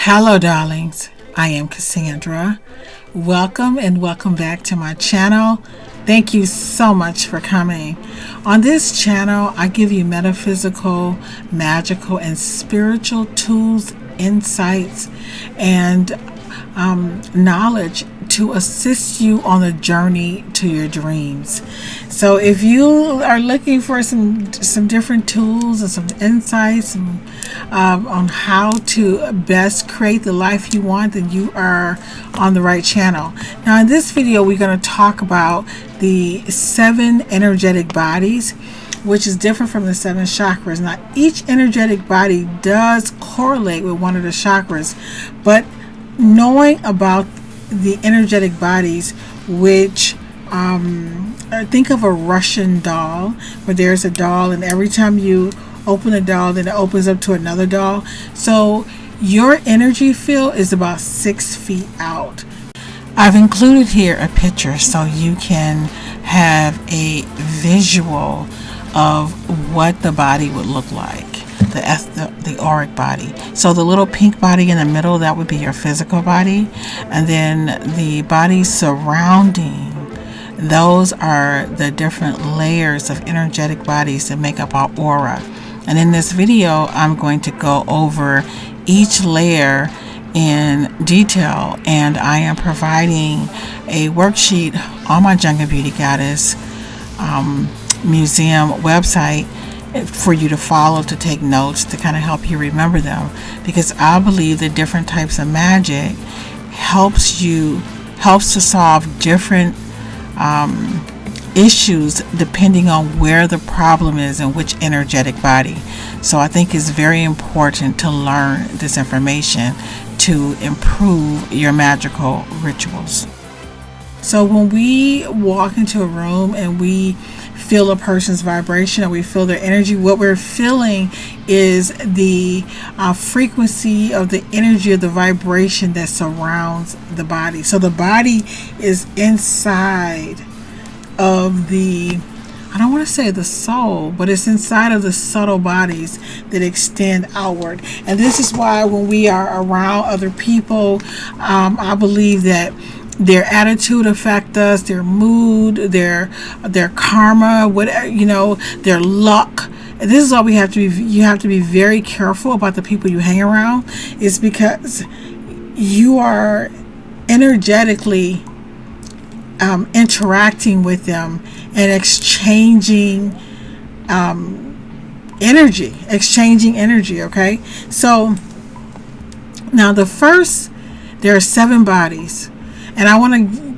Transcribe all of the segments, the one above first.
Hello darlings, I am Cassandra. Welcome and welcome back to my channel. Thank you so much for coming. On this channel, I give you metaphysical, magical, and spiritual tools, insights, and knowledge to assist you on the journey to your dreams. So if you are looking for some different tools and some insights on how to best create the life you want, then you are on the right channel. Now in this video, we're going to talk about the 7 energetic bodies, which is different from the 7 chakras. Now each energetic body does correlate with one of the chakras, but knowing about the energetic bodies, which think of a Russian doll, where there's a doll and every time you open a doll, then it opens up to another doll. So your energy field is about 6 feet out. I've included here a picture so you can have a visual of what the body would look like. The auric body. So the little pink body in the middle, that would be your physical body, and then the bodies surrounding those are the different layers of energetic bodies that make up our aura. And in this video, I'm going to go over each layer in detail, and I am providing a worksheet on my Jungle Beauty Goddess museum website for you to follow, to take notes, to kind of help you remember them, because I believe that different types of magic helps to solve different issues depending on where the problem is and which energetic body. So I think it's very important to learn this information to improve your magical rituals. So when we walk into a room and we feel a person's vibration or we feel their energy, what we're feeling is the frequency of the energy of the vibration that surrounds the body. So the body is inside of the, I don't want to say the soul, but it's inside of the subtle bodies that extend outward. And this is why when we are around other people, I believe that their attitude affect us, their mood, their karma, whatever, their luck. And this is why you have to be very careful about the people you hang around, is because you are energetically interacting with them and exchanging energy, okay? So now there are 7 bodies. And I want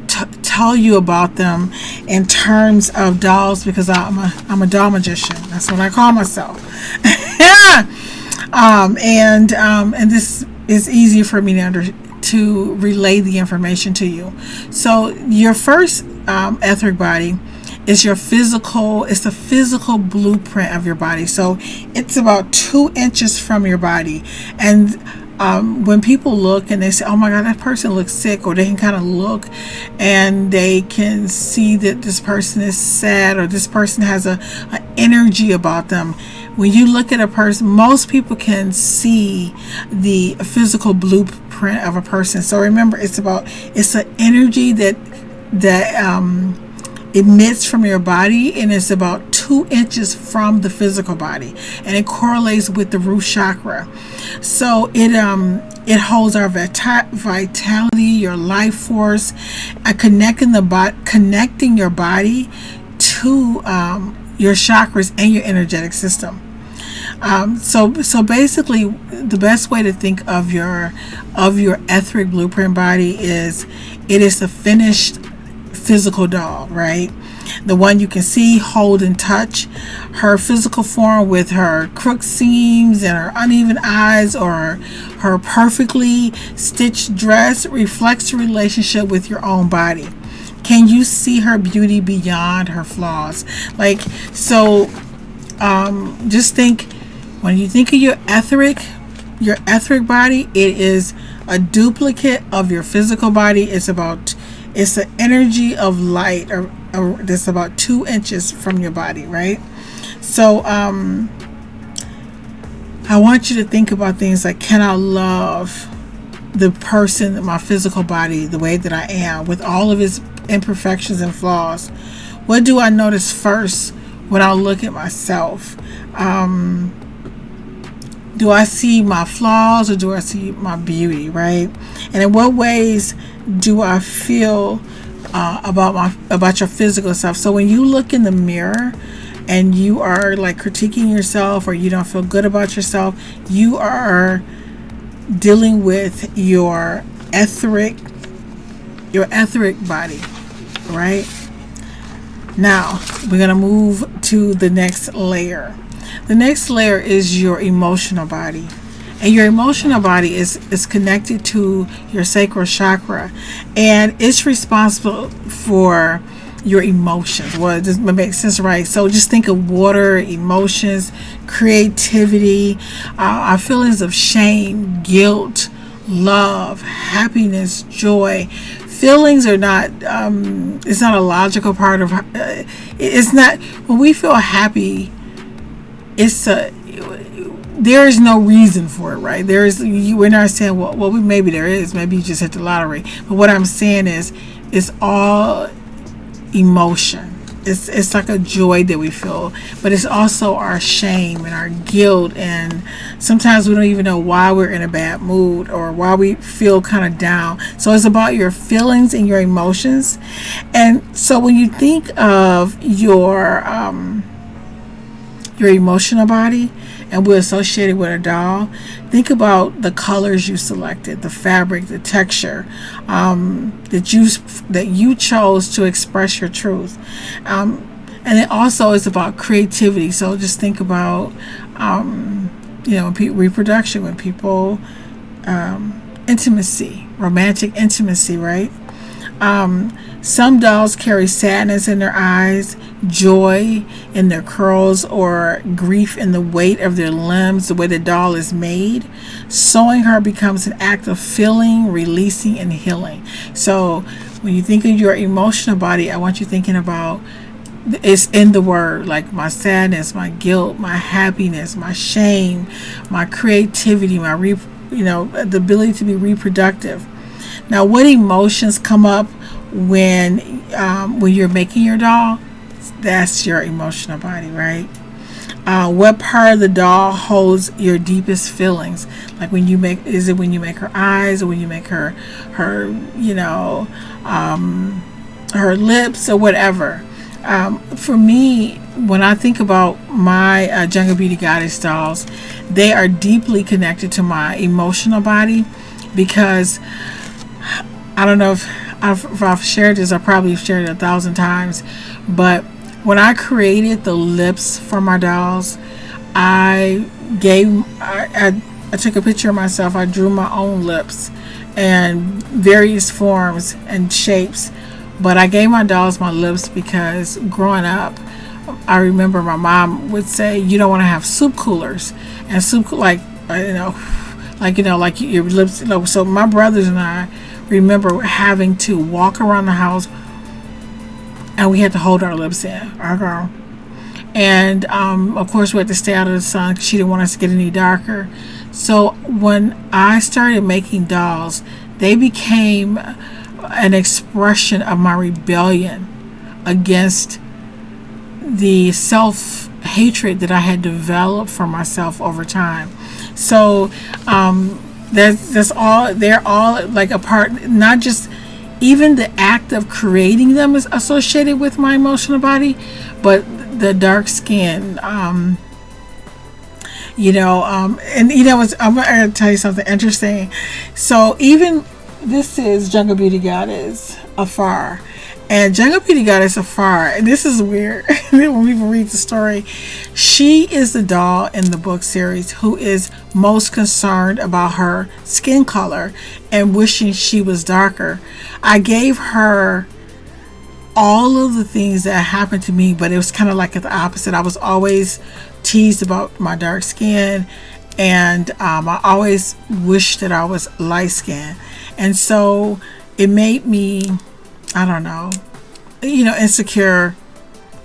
to tell you about them in terms of dolls, because I'm a doll magician. That's what I call myself. And this is easy for me to relay the information to you. So your first etheric body is your physical. It's the physical blueprint of your body. So it's about 2 inches from your body, and when people look and they say, oh my God, that person looks sick, or they can kind of look and they can see that this person is sad, or this person has an energy about them. When you look at a person, most people can see the physical blueprint of a person. So remember, it's an energy that emits from your body, and it's about 2 inches from the physical body, and it correlates with the root chakra. So it holds our vitality, your life force, connecting your body to your chakras and your energetic system. So basically, the best way to think of your etheric blueprint body is, it is the finished physical doll, right? The one you can see, hold, and touch. Her physical form with her crooked seams and her uneven eyes, or her perfectly stitched dress, reflects the relationship with your own body. Can you see her beauty beyond her flaws? Just think, when you think of your etheric body, it is a duplicate of your physical body. It's the energy of light, or that's about 2 inches from your body, right? So I want you to think about things like, can I love the person, my physical body, the way that I am, with all of its imperfections and flaws, what do I notice first when I look at myself? Do I see my flaws or do I see my beauty, right? And in what ways do I feel about your physical self? So when you look in the mirror and you are like critiquing yourself, or you don't feel good about yourself, you are dealing with your etheric body, right? Now we're gonna move to the next layer. The next layer is your emotional body. And your emotional body is connected to your sacral chakra, and it's responsible for your emotions. Well, it doesn't make sense, right? So just think of water, emotions, creativity, our feelings of shame, guilt, love, happiness, joy. Feelings are not, it's not a logical part of, it's not, when we feel happy, there is no reason for it, right? We're not saying, well, maybe there is, maybe you just hit the lottery. But what I'm saying is, it's all emotion. It's like a joy that we feel, but it's also our shame and our guilt, and sometimes we don't even know why we're in a bad mood or why we feel kind of down. So it's about your feelings and your emotions. And so when you think of your emotional body, and we're associated with a doll, think about the colors you selected, the fabric, the texture, that you chose to express your truth. And it also is about creativity. So just think about, reproduction with people, intimacy, romantic intimacy, right? Some dolls carry sadness in their eyes, joy in their curls, or grief in the weight of their limbs, the way the doll is made. Sewing her becomes an act of feeling, releasing, and healing. So when you think of your emotional body, I want you thinking about, it's in the word, like my sadness, my guilt, my happiness, my shame, my creativity, my the ability to be reproductive. Now, what emotions come up when you're making your doll? That's your emotional body, right? What part of the doll holds your deepest feelings? Like is it when you make her eyes, or when you make her lips, or whatever? For me, when I think about my Jungle Beauty Goddess dolls, they are deeply connected to my emotional body, because I don't know if I've shared this. I probably shared it 1,000 times, but when I created the lips for my dolls, I took a picture of myself. I drew my own lips and various forms and shapes, but I gave my dolls my lips because growing up, I remember my mom would say, you don't want to have soup coolers, and like your lips. So my brothers and I remember having to walk around the house, and we had to hold our lips in, our girl. And of course we had to stay out of the sun because she didn't want us to get any darker. So when I started making dolls, they became an expression of my rebellion against the self-hatred that I had developed for myself over time. So that's all. They're all like a part. Not just even the act of creating them is associated with my emotional body, but the dark skin. I'm gonna tell you something interesting. So even this is Jungle Beauty Goddess Afar. And Jungle Beauty Goddess Afar, and this is weird when people read the story, she is the doll in the book series who is most concerned about her skin color and wishing she was darker. I gave her all of the things that happened to me, but it was kind of like the opposite. I was always teased about my dark skin, and I always wished that I was light skinned. And so it made me, I don't know, insecure.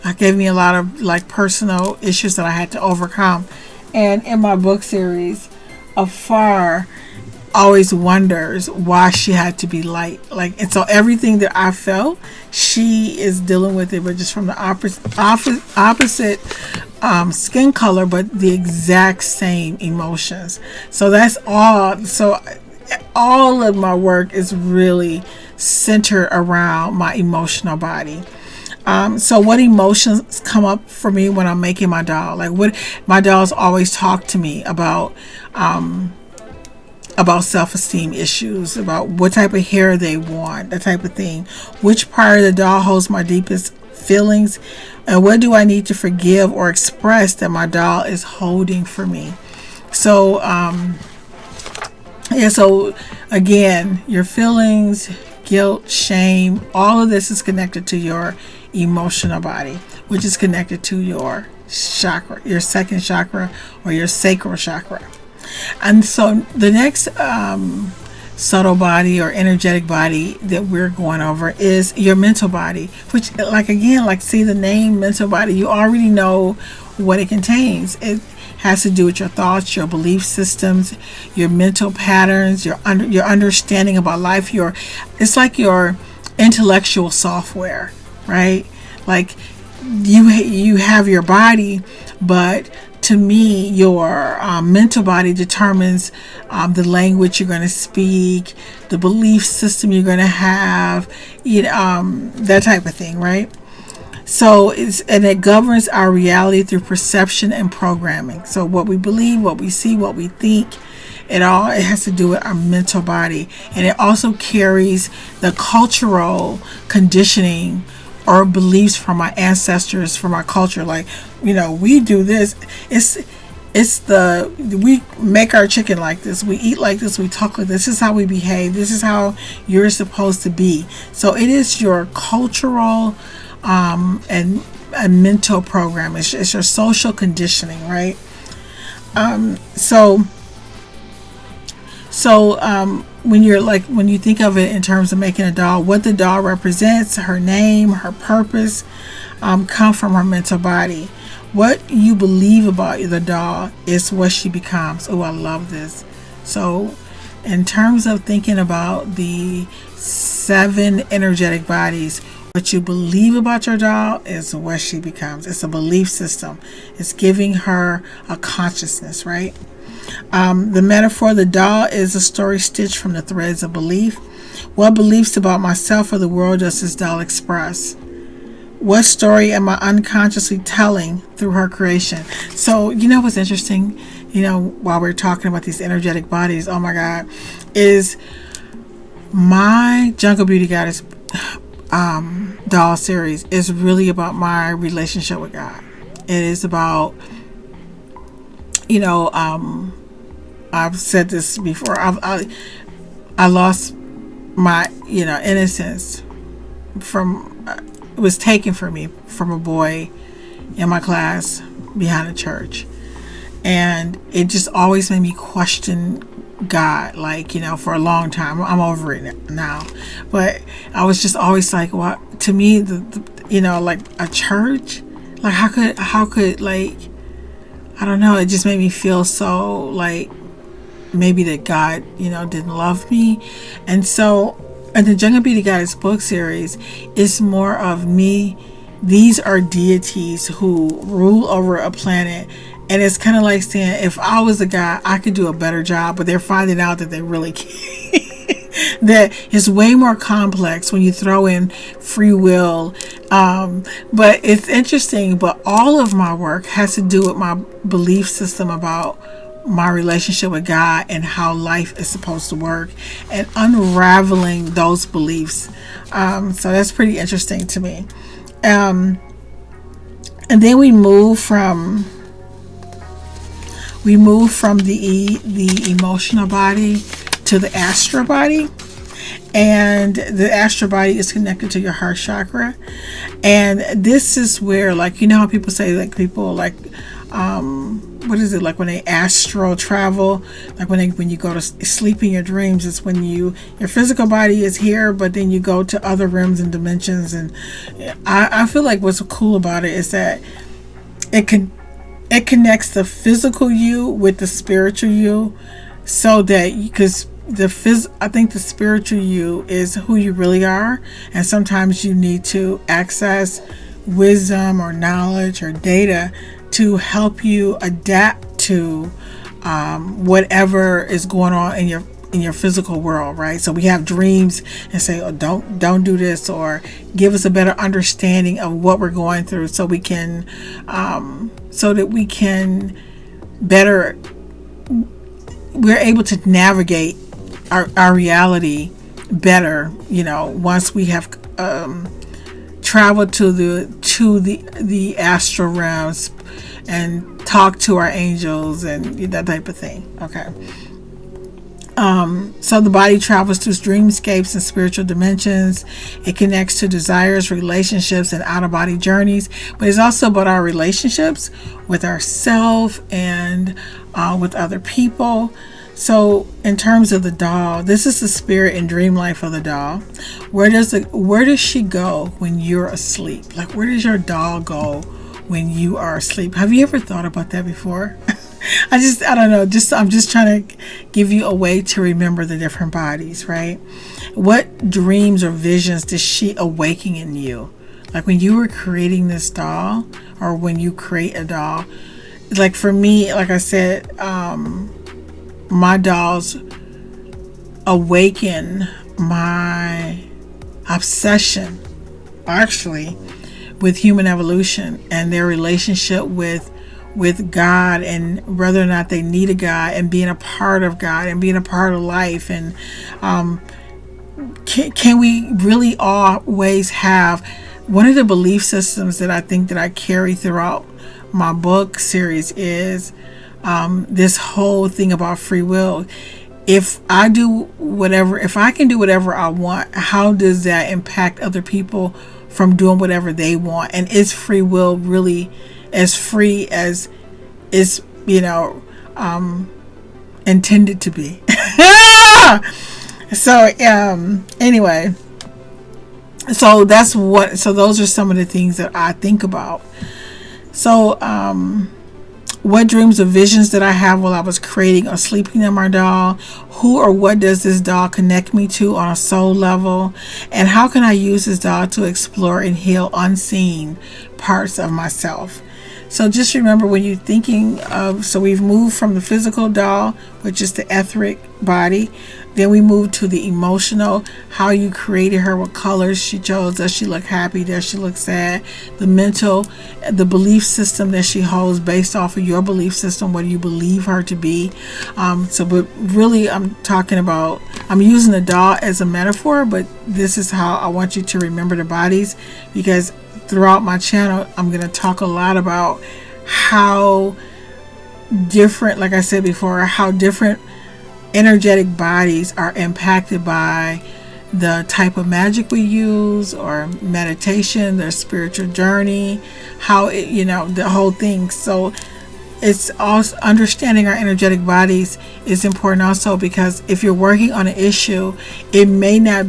It gave me a lot of like personal issues that I had to overcome. And in my book series, Afar always wonders why she had to be light. Like, and so everything that I felt, she is dealing with it, but just from the opposite skin color, but the exact same emotions. So that's all. So all of my work is really centered around my emotional body. So what emotions come up for me when I'm making my doll? Like, what my dolls always talk to me about self-esteem issues, about what type of hair they want, that type of thing. Which part of the doll holds my deepest feelings, and what do I need to forgive or express that my doll is holding for me? So, so again, your feelings, guilt, shame, all of this is connected to your emotional body, which is connected to your chakra, your second chakra, or your sacral chakra. And so the next subtle body or energetic body that we're going over is your mental body, which, like, again, like, see the name mental body, you already know what it contains. It has to do with your thoughts, your belief systems, your mental patterns, your understanding about life. It's like your intellectual software, right? Like, you have your body, but to me, your mental body determines the language you're going to speak, the belief system you're going to have, that type of thing, right? So it governs our reality through perception and programming. So what we believe, what we see, what we think, it has to do with our mental body, and it also carries the cultural conditioning or beliefs from our ancestors, from our culture. Like, we do this. We make our chicken like this. We eat like this. We talk like this. This is how we behave. This is how you're supposed to be. So it is your cultural and mental program. It's your social conditioning, right? When you think of it in terms of making a doll, what the doll represents, her name, her purpose, come from her mental body. What you believe about the doll is what she becomes. Oh, I love this. So in terms of thinking about the 7 energetic bodies, what you believe about your doll is what she becomes. It's a belief system. It's giving her a consciousness, right? The metaphor, the doll is a story stitched from the threads of belief. What beliefs about myself or the world does this doll express? What story am I unconsciously telling through her creation? So, what's interesting, while we're talking about these energetic bodies, oh my God, is my Jungle Beauty Goddess doll series is really about my relationship with God. It is about, I've said this before. I lost my, innocence it was taken from me from a boy in my class behind a church, and it just always made me question God, for a long time. I'm over it now, but I was just always like, what? To me, like a church, like how could I don't know. It just made me feel so like maybe that God, didn't love me. And so, and the Jungle Beauty Goddess book series is more of me. These are deities who rule over a planet. And it's kind of like saying, if I was a guy, I could do a better job. But they're finding out that they really can't. That it's way more complex when you throw in free will. But it's interesting. But all of my work has to do with my belief system about my relationship with God and how life is supposed to work, and unraveling those beliefs. So that's pretty interesting to me. And then we move from the emotional body to the astral body. And the astral body is connected to your heart chakra. And this is where, how people say, people what is it, like when they astral travel, like when you go to sleep in your dreams, it's when your physical body is here, but then you go to other realms and dimensions. And I feel like what's cool about it is that it connects the physical you with the spiritual you, so that because I think the spiritual you is who you really are, and sometimes you need to access wisdom or knowledge or data to help you adapt to whatever is going on in your physical world, right? So we have dreams and say, oh, don't do this, or give us a better understanding of what we're going through, so we can better, we're able to navigate our reality better, once we have traveled to the astral realms and talk to our angels and that type of thing. Okay. So the body travels through dreamscapes and spiritual dimensions. It connects to desires, relationships, and out-of-body journeys. But it's also about our relationships with ourselves and with other people. So in terms of the doll, this is the spirit and dream life of the doll. Where does she go when you're asleep? Like, where does your doll go when you are asleep? Have you ever thought about that before? I don't know. I'm just trying to give you a way to remember the different bodies, right? What dreams or visions does she awaken in you? Like when you were creating this doll, or when you create a doll, like for me, like I said, my dolls awaken my obsession, actually, with human evolution and their relationship with God, and whether or not they need a God, and being a part of God and being a part of life. And can we really always have one of the belief systems that I think that I carry throughout my book series is this whole thing about free will. If I can do whatever I want, how does that impact other people from doing whatever they want? And is free will really as free as is, intended to be? So anyway, so those are some of the things that I think about. So what dreams or visions did I have while I was creating or sleeping in my doll? Who or what does this doll connect me to on a soul level? And how can I use this doll to explore and heal unseen parts of myself? So just remember, when you're thinking of, so we've moved from the physical doll, which is the etheric body. Then we moved to the emotional, how you created her, what colors she chose. Does she look happy? Does she look sad? The mental, the belief system that she holds based off of your belief system, what do you believe her to be? But really I'm using the doll as a metaphor, but this is how I want you to remember the bodies, because throughout my channel, I'm going to talk a lot about how different, like I said before, how different energetic bodies are impacted by the type of magic we use, or meditation, their spiritual journey, how it, the whole thing. So it's also understanding our energetic bodies is important also, because if you're working on an issue, it may not,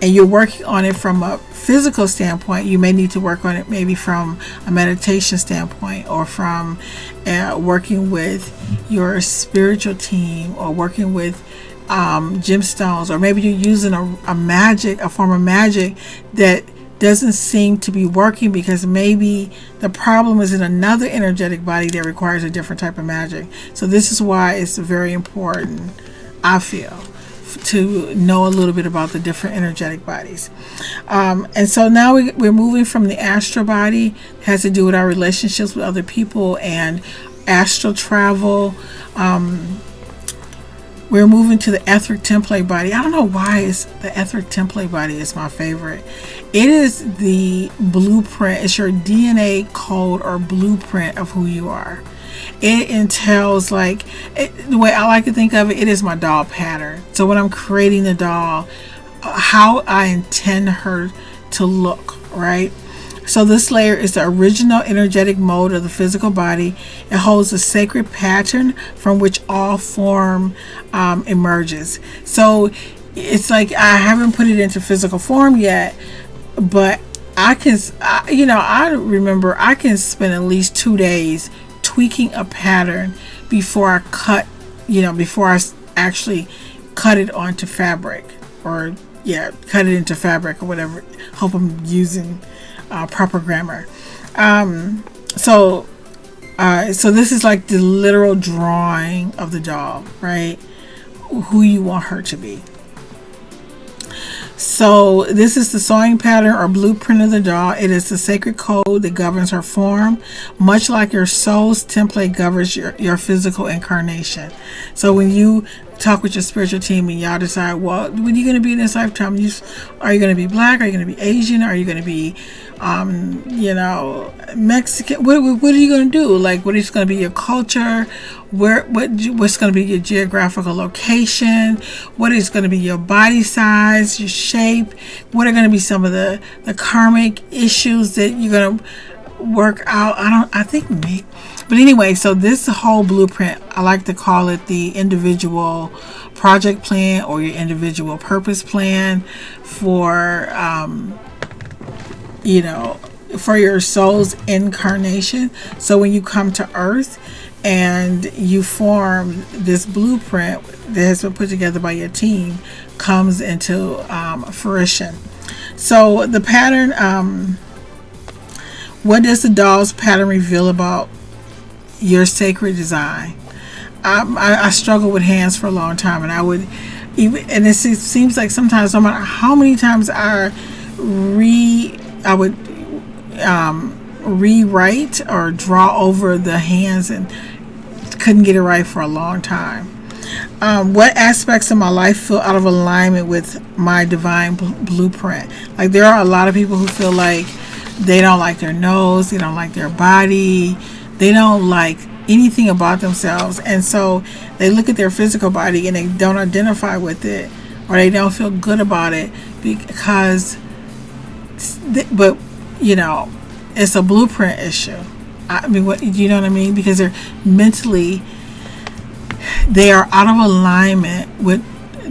and you're working on it from a physical standpoint, you may need to work on it maybe from a meditation standpoint, or from working with your spiritual team, or working with gemstones, or maybe you're using a form of magic that doesn't seem to be working, because maybe the problem is in another energetic body that requires a different type of magic. So this is why it's very important, I feel, to know a little bit about the different energetic bodies. And so now we're moving from the astral body, it has to do with our relationships with other people and astral travel. We're moving to the etheric template body. I don't know why the etheric template body is my favorite. It is the blueprint. It's your DNA code or blueprint of who you are. It entails, the way I like to think of it, it is my doll pattern. So when I'm creating the doll, how I intend her to look, right? So this layer is the original energetic mode of the physical body. It holds a sacred pattern from which all form emerges. So it's like I haven't put it into physical form yet, but I remember I can spend at least 2 days tweaking a pattern before I cut, before I actually cut it onto fabric, or cut it into fabric or whatever. Hope I'm using proper grammar. So this is like the literal drawing of the doll, right? Who you want her to be. So this is the sewing pattern or blueprint of the doll. It is the sacred code that governs her form, much like your soul's template governs your physical incarnation. So when you talk with your spiritual team and y'all decide, well, what are you going to be in this lifetime? Are you going to be black? Are you going to be Asian? Are you going to be, Mexican? What are you going to do? Like, what is going to be your culture? What's going to be your geographical location? What is going to be your body size, your shape? What are going to be some of the karmic issues that you're going to work out? But anyway, so this whole blueprint, I like to call it the individual project plan or your individual purpose plan for, for your soul's incarnation. So when you come to Earth and you form this blueprint that has been put together by your team, comes into fruition. So the pattern, what does the doll's pattern reveal about your sacred design? I struggled with hands for a long time, and it seems like sometimes, no matter how many times I would rewrite or draw over the hands and couldn't get it right for a long time. What aspects of my life feel out of alignment with my divine blueprint? Like, there are a lot of people who feel like they don't like their nose, they don't like their body, they don't like anything about themselves, and so they look at their physical body and they don't identify with it, or they don't feel good about it because it's a blueprint issue. I mean, you know what I mean? Because they are out of alignment with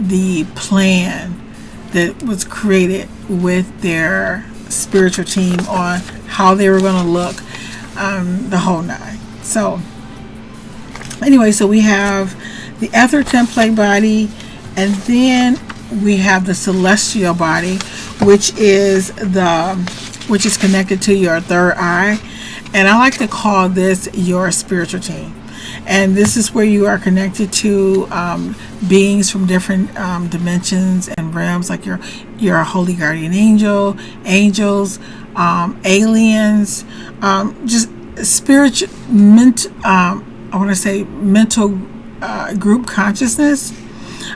the plan that was created with their spiritual team on how they were going to look, the whole nine. So anyway, so we have the ether template body, and then we have the celestial body, which is connected to your third eye, and I like to call this your spiritual team. And this is where you are connected to beings from different dimensions and realms, like your holy guardian angels, aliens, just spiritual, mental group consciousness.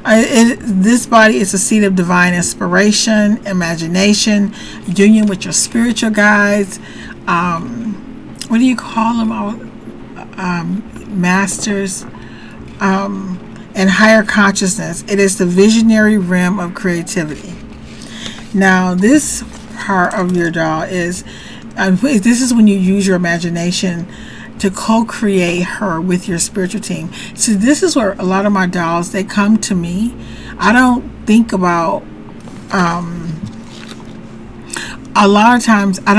This body is a seat of divine inspiration, imagination, union with your spiritual guides. What do you call them? Masters, and higher consciousness. It is the visionary realm of creativity. Now, this part of your doll is this is when you use your imagination to co-create her with your spiritual team. So this is where a lot of my dolls, they come to me. I don't think about a lot of times I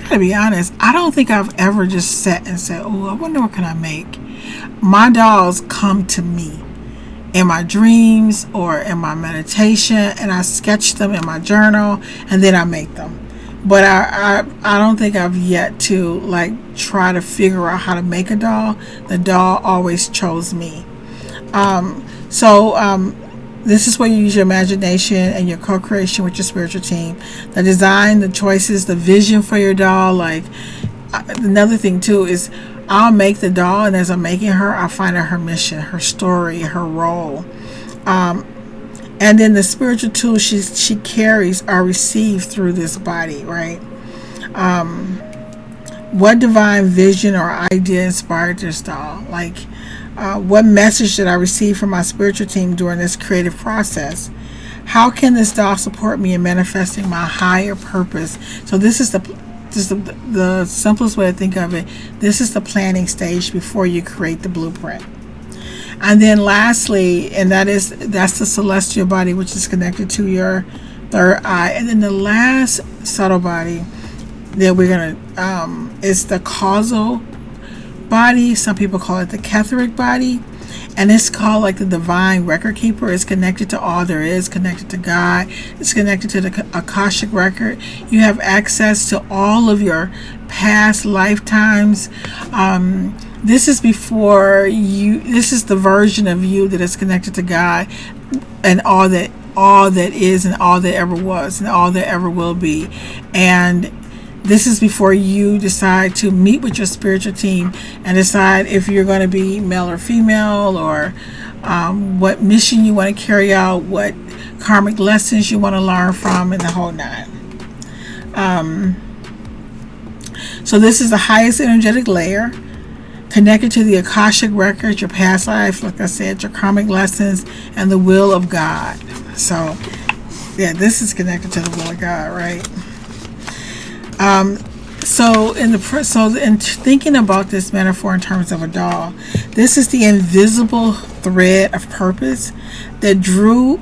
gotta be honest, I don't think I've ever just sat and said, oh, I wonder what can I make. My dolls come to me in my dreams or in my meditation, and I sketch them in my journal, and then I make them. But I don't think I've yet to try to figure out how to make a doll. The doll always chose me. This is where you use your imagination and your co-creation with your spiritual team. The design, the choices, the vision for your doll. Another thing too is I'll make the doll, and as I'm making her, I'll find out her mission, her story, her role. And then the spiritual tools she carries are received through this body, right? What divine vision or idea inspired this doll? What message did I receive from my spiritual team during this creative process? How can this doll support me in manifesting my higher purpose? So this is the simplest way to think of it. This is the planning stage before you create the blueprint. And then lastly, and that's the celestial body, which is connected to your third eye. And then the last subtle body that we're gonna is the causal body. Some people call it the Catholic body. And it's called like the divine record keeper. It's connected to all there is, connected to God. It's connected to the Akashic record. You have access to all of your past lifetimes. This is before you, this is the version of you that is connected to God and all that is and all that ever was and all that ever will be. And this is before you decide to meet with your spiritual team and decide if you're going to be male or female, or what mission you want to carry out, what karmic lessons you want to learn from, and the whole nine. So this is the highest energetic layer, connected to the Akashic records, your past life, like I said, your karmic lessons, and the will of God. So, yeah, this is connected to the will of God, right? So in thinking about this metaphor in terms of a doll, this is the invisible thread of purpose that drew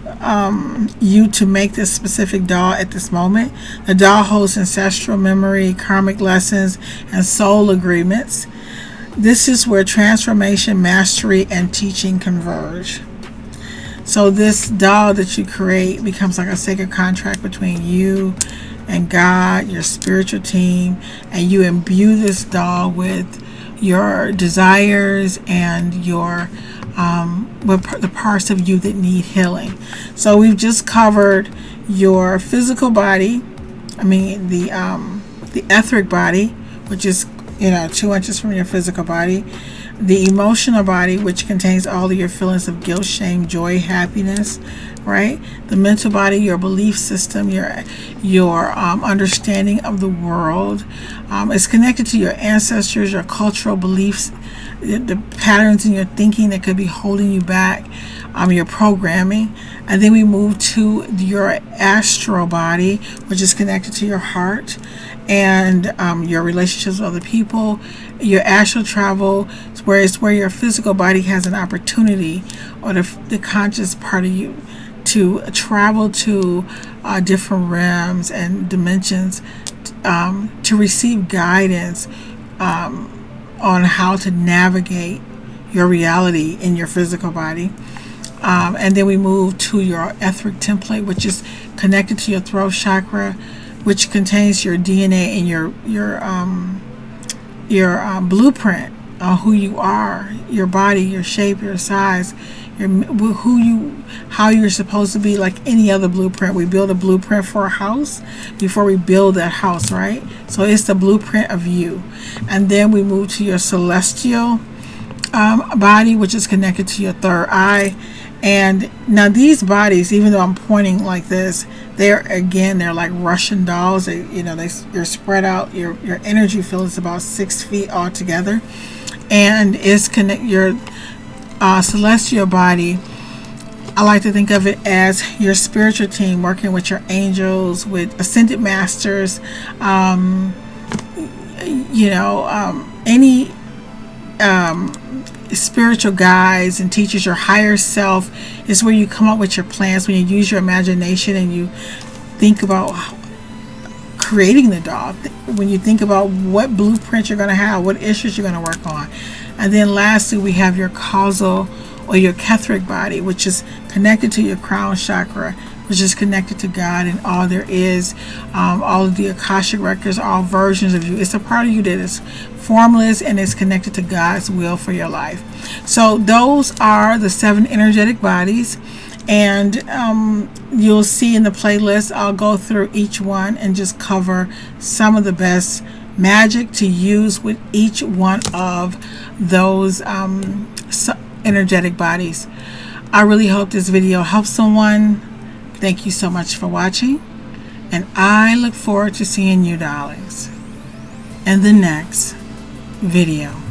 you to make this specific doll at this moment. The doll holds ancestral memory, karmic lessons, and soul agreements. This is where transformation, mastery, and teaching converge. So this doll that you create becomes like a sacred contract between you and God, your spiritual team, and you imbue this doll with your desires and your the parts of you that need healing. So we've just covered your physical body, the etheric body, which is 2 inches from your physical body, the emotional body, which contains all of your feelings of guilt, shame, joy, happiness, right? The mental body, your belief system, your understanding of the world. It's connected to your ancestors, your cultural beliefs, the patterns in your thinking that could be holding you back, your programming. And then we move to your astral body, which is connected to your heart and your relationships with other people. Your astral travel, where your physical body has an opportunity, or the conscious part of you, to travel to different realms and dimensions, to receive guidance on how to navigate your reality in your physical body. And then we move to your etheric template, which is connected to your throat chakra, which contains your DNA and your blueprint on who you are, your body, your shape, your size, how you're supposed to be, like any other blueprint. We build a blueprint for a house before we build that house, right? So it's the blueprint of you. And then we move to your celestial body, which is connected to your third eye. And now these bodies, even though I'm pointing like this, they're like Russian dolls. You're spread out. Your energy field is about 6 feet altogether, and it's your celestial body. I like to think of it as your spiritual team working with your angels, with ascended masters, any spiritual guides and teachers. Your higher self is where you come up with your plans, when you use your imagination and you think about creating the doll, when you think about what blueprint you're going to have, what issues you're going to work on. And then lastly, we have your causal or your Catholic body, which is connected to your crown chakra, which is connected to God and all there is, all of the Akashic records, all versions of you. It's a part of you that is formless and is connected to God's will for your life. So those are the 7 energetic bodies, and you'll see in the playlist, I'll go through each one and just cover some of the best magic to use with each one of those energetic bodies. I really hope this video helps someone. Thank you so much for watching, and I look forward to seeing you, darlings, in the next video.